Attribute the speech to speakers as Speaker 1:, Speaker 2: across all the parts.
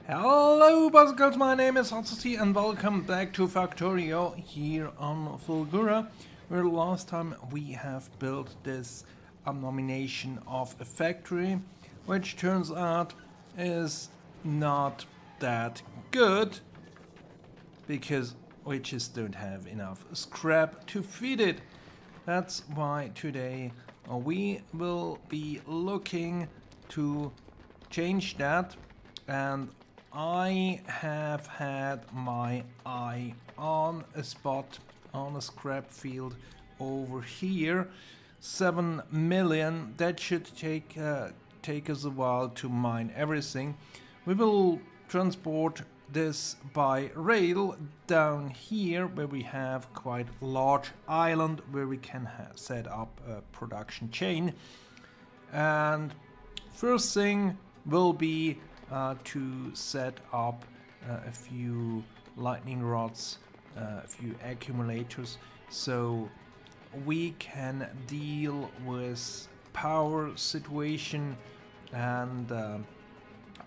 Speaker 1: Hello, boys and girls, my name is Hatsuti and welcome back to Factorio here on Fulgura, where last time we have built this nomination of a factory, which turns out is not that good, because we just don't have enough scrap to feed it. That's why today we will be looking to change that, and I have had my eye on a spot on a scrap field over here. 7 million. That should take us a while to mine everything. We will transport this by rail down here, where we have quite a large island where we can set up a production chain. And first thing will be to set up a few lightning rods, a few accumulators, so we can deal with power situation, and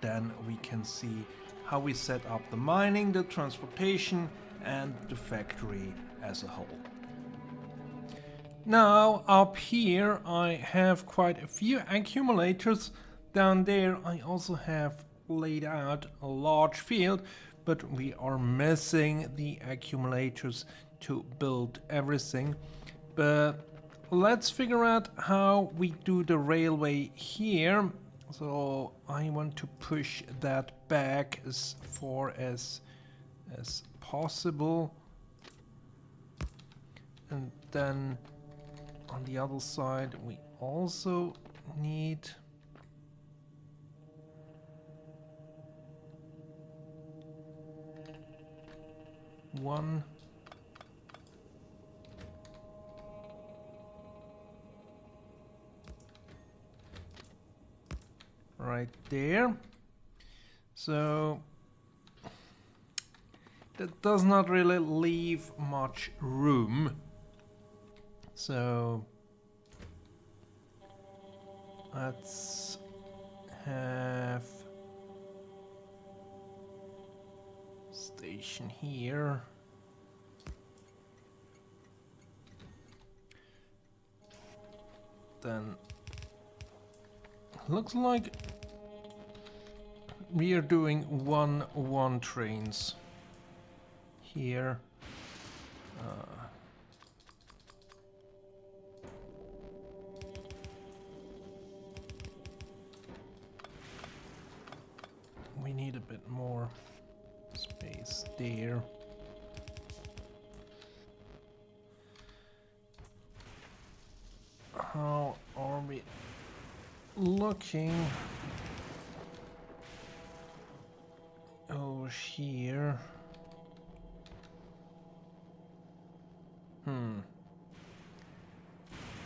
Speaker 1: then we can see how we set up the mining, the transportation, and the factory as a whole. Now up here I have quite a few accumulators. Down there I also have laid out a large field, but we are missing the accumulators to build everything. But let's figure out how we do the railway here. So I want to push that back as far as possible, and then on the other side we also need one. Right there. So that does not really leave much room. So let's have station here. Then looks like we are doing one trains here. We need a bit more space there. How are we looking over here?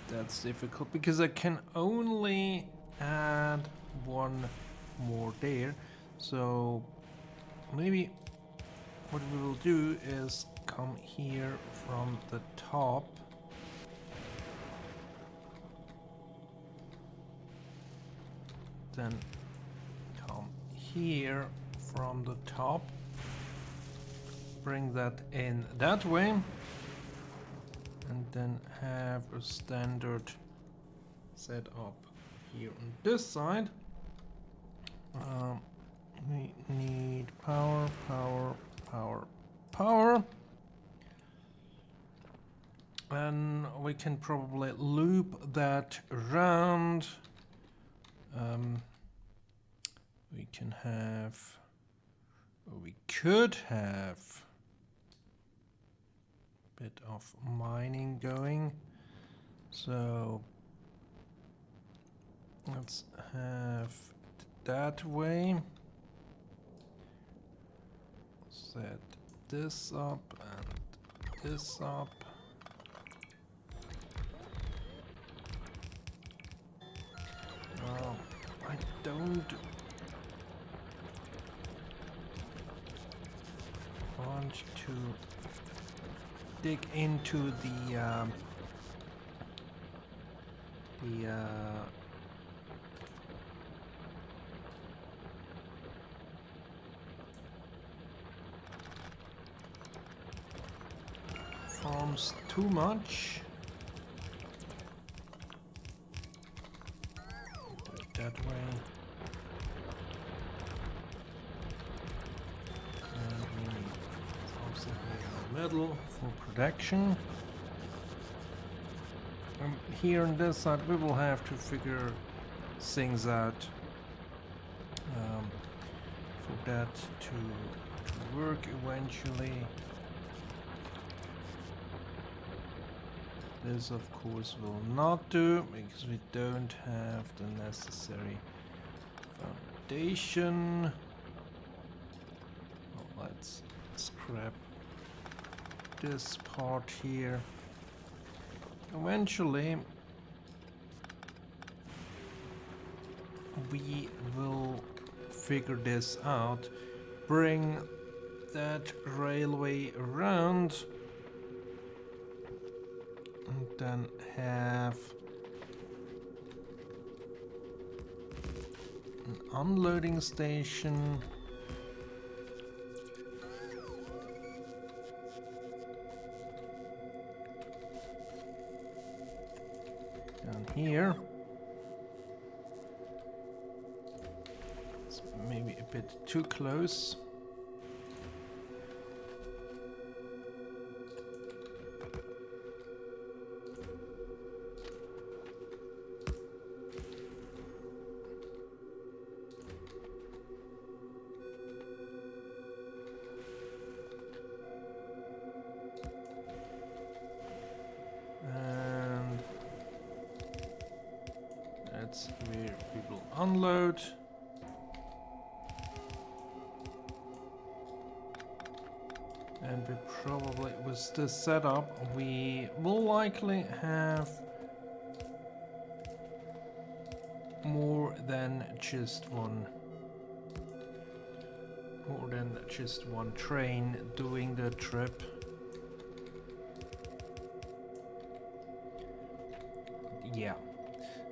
Speaker 1: That's difficult because I can only add one more there. So maybe what we will do is come here from the top. Then come here from the top. Bring that in that way. And then have a standard set up here on this side. We need power. And we can probably loop that around. We can have, or we could have, a bit of mining going. So let's have it that way. Set this up and this up. I don't want to dig into the becomes too much. Do it that way. And we need something in the middle for protection. Here on this side we will have to figure things out for that to work eventually. This of course will not do because we don't have the necessary foundation. Well, let's scrap this part here. Eventually we will figure this out, bring that railway around, and then have an unloading station. Down here. It's maybe a bit too close. That's where we will unload. And we probably, with this setup, we will likely have more than just one train doing the trip. Yeah.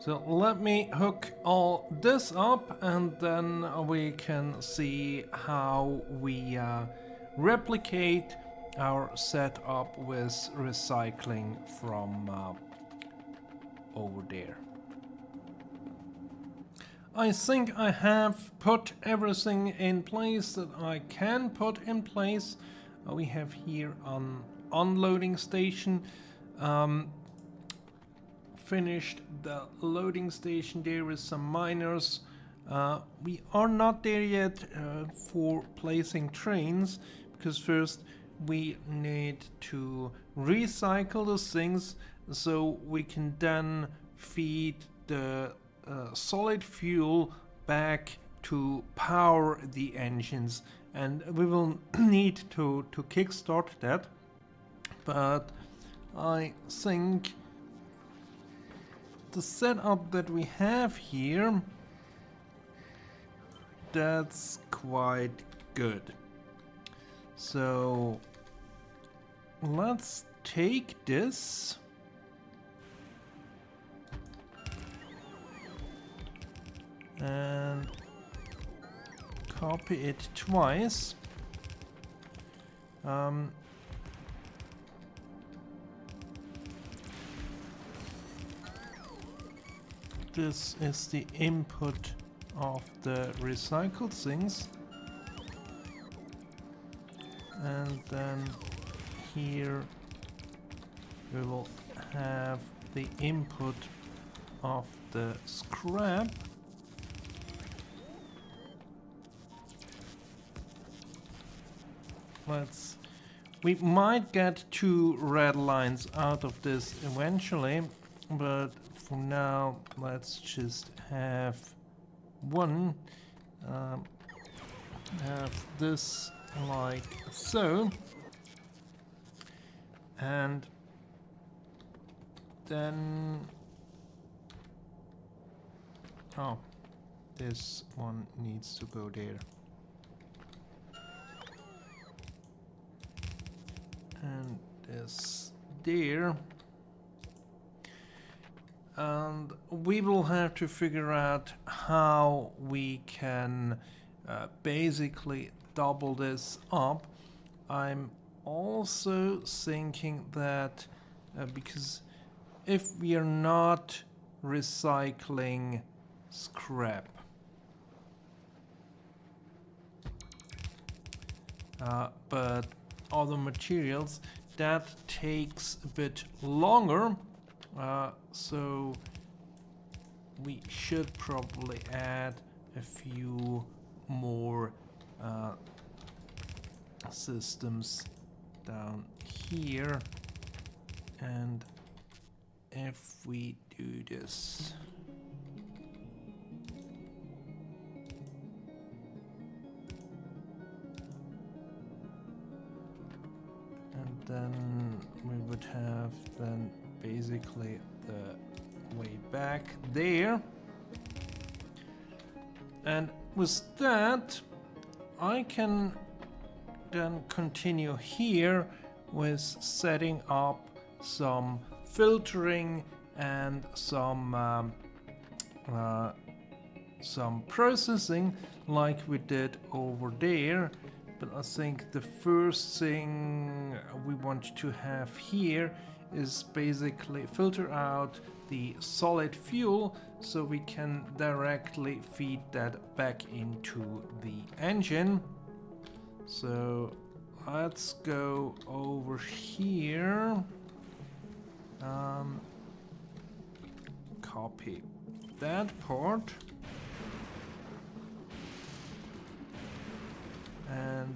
Speaker 1: So let me hook all this up and then we can see how we replicate our setup with recycling from over there. I think I have put everything in place that I can put in place. We have here an unloading station. Finished the loading station there with some miners. We are not there yet for placing trains, because first we need to recycle those things so we can then feed the solid fuel back to power the engines, and we will need to kickstart that. But I think the setup that we have here, that's quite good. So let's take this and copy it twice. This is the input of the recycled things, and then here we will have the input of the scrap. We might get 2 red lines out of this eventually, but for now let's just have one. Have this like so, and then this one needs to go there. And this there. And we will have to figure out how we can basically double this up. I'm also thinking that because if we are not recycling scrap, but other materials, that takes a bit longer, so we should probably add a few more systems down here. And if we do this, and then we would have then basically the way back there. And with that, I can then continue here with setting up some filtering and some processing like we did over there. But I think the first thing we want to have here is basically filter out the solid fuel so we can directly feed that back into the engine. So let's go over here, copy that part, and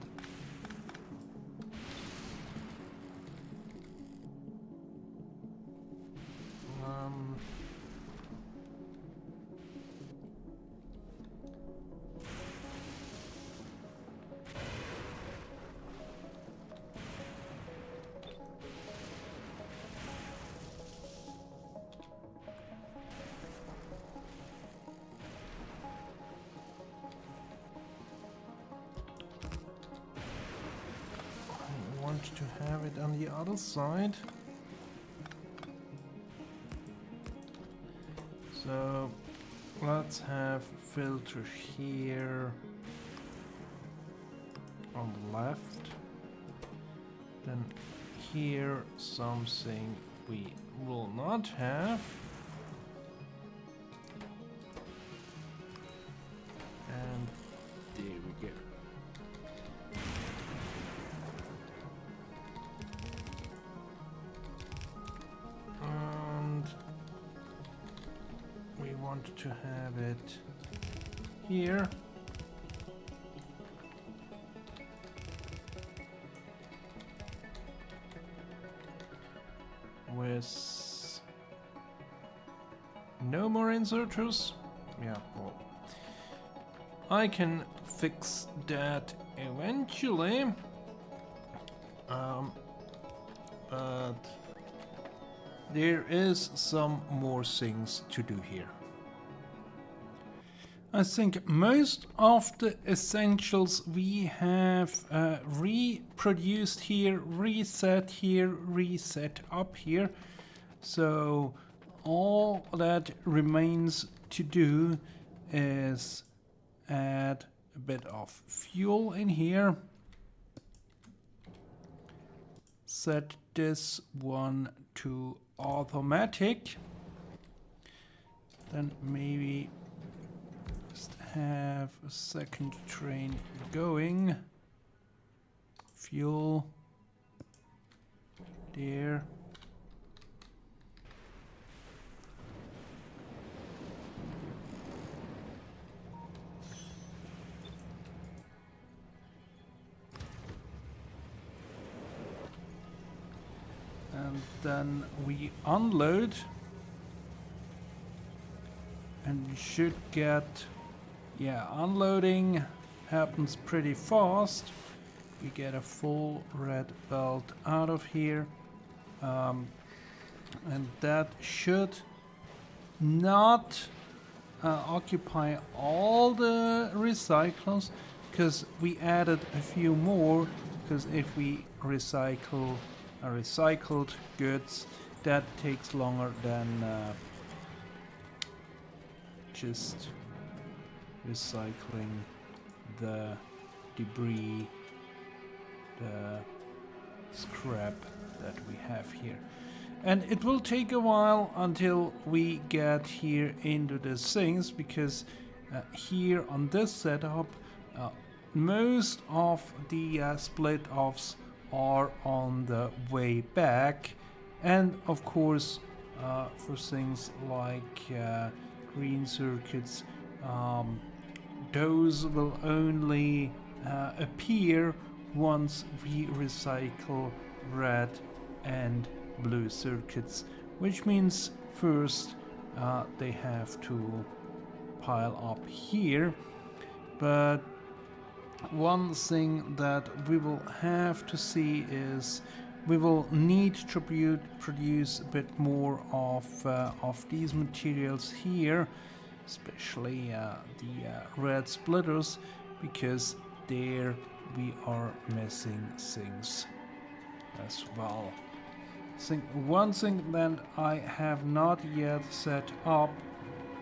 Speaker 1: to have it on the other side. So let's have filter here on the left, then here something we will not have, and there we go. To have it here, with no more inserters. Yeah, well, I can fix that eventually, but there is some more things to do here. I think most of the essentials we have reproduced here, reset up here. So all that remains to do is add a bit of fuel in here. Set this one to automatic. Then maybe have a second train going. Fuel there. And then we unload, and we should get, yeah, unloading happens pretty fast. We get a full red belt out of here, and that should not occupy all the recyclers, because we added a few more, because if we recycle recycled goods, that takes longer than just recycling the debris, the scrap that we have here. And it will take a while until we get here into the things, because here on this setup, most of the split offs are on the way back, and of course for things like green circuits, those will only appear once we recycle red and blue circuits, which means first they have to pile up here. But one thing that we will have to see is we will need to produce a bit more of these materials here, especially the red splitters, because there we are missing things as well. One thing that I have not yet set up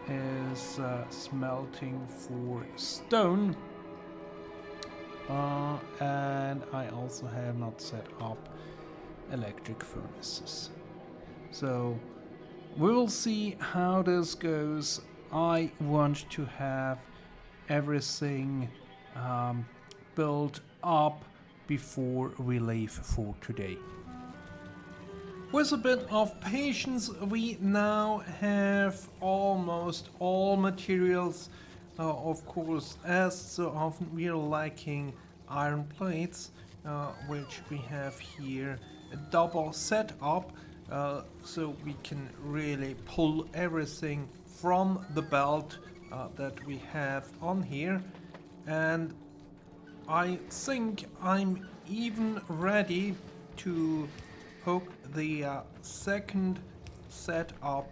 Speaker 1: is smelting for stone, and I also have not set up electric furnaces. So we will see how this goes. I want to have everything built up before we leave for today. With a bit of patience, we now have almost all materials. Of course, as so often, we are lacking iron plates, which we have here a double setup, so we can really pull everything from the belt that we have on here. And I think I'm even ready to hook the second setup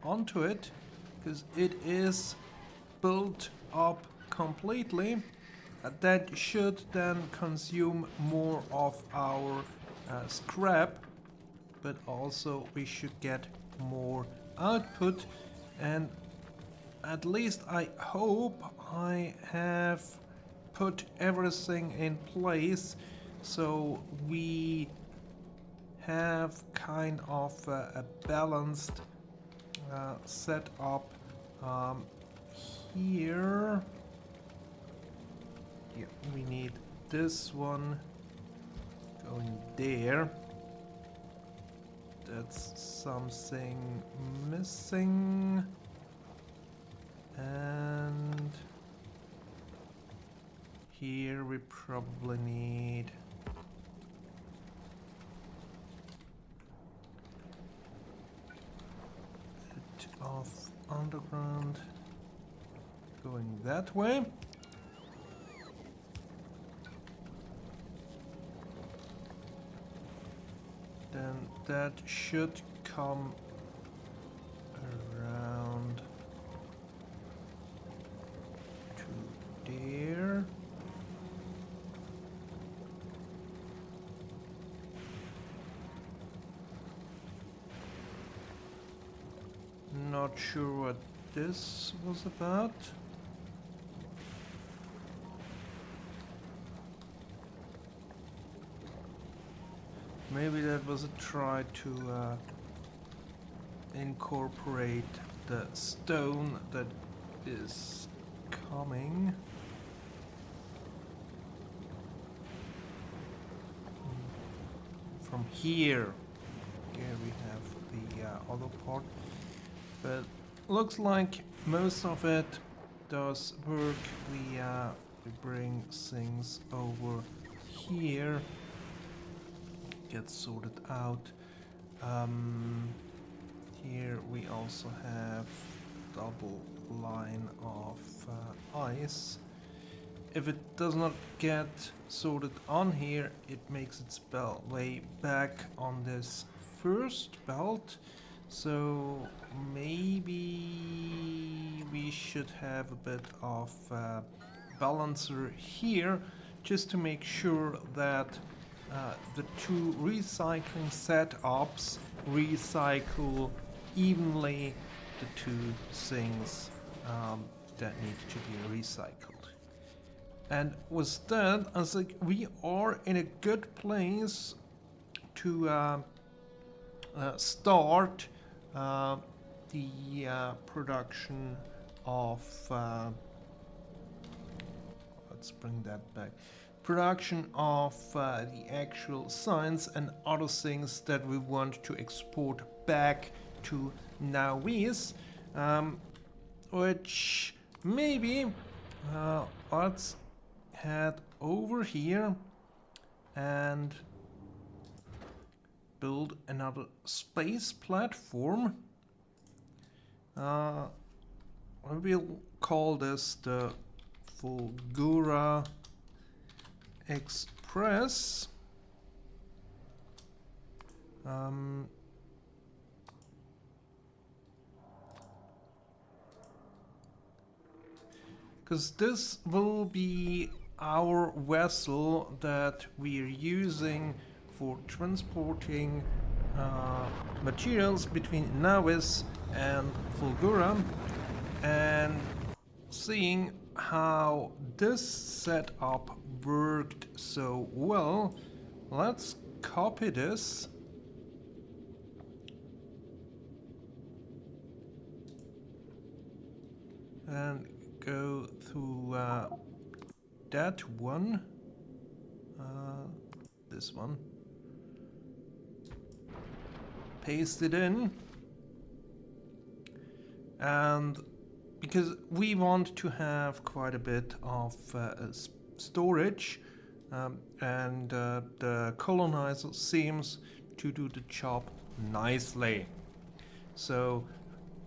Speaker 1: onto it, because it is built up completely. That should then consume more of our scrap, but also we should get more output. And at least I hope I have put everything in place so we have kind of a balanced setup here. Yeah, we need this one going there. That's something missing. And here we probably need a bit of underground going that way. Then that should come around to there. Not sure what this was about. Maybe that was a try to incorporate the stone that is coming. From here. Here we have the other part. But looks like most of it does work. We bring things over here. Get sorted out. Here we also have double line of ice. If it does not get sorted on here, it makes its way back on this first belt. So maybe we should have a bit of balancer here, just to make sure that the two recycling setups recycle evenly the two things that need to be recycled. And with that, I think we are in a good place to start the production of let's bring that back, production of the actual science and other things that we want to export back to Nauvis, which maybe let's head over here and build another space platform. We'll call this the Fulgura Express. Because this will be our vessel that we're using for transporting materials between Nauvis and Fulgura, and seeing how this setup worked so well, let's copy this and go through that one, this one, paste it in, and because we want to have quite a bit of storage, and the colonizer seems to do the job nicely. So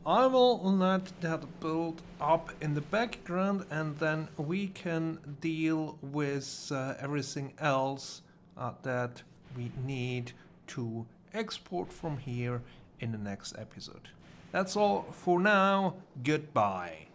Speaker 1: I will let that build up in the background, and then we can deal with everything else that we need to export from here in the next episode. That's all for now. Goodbye.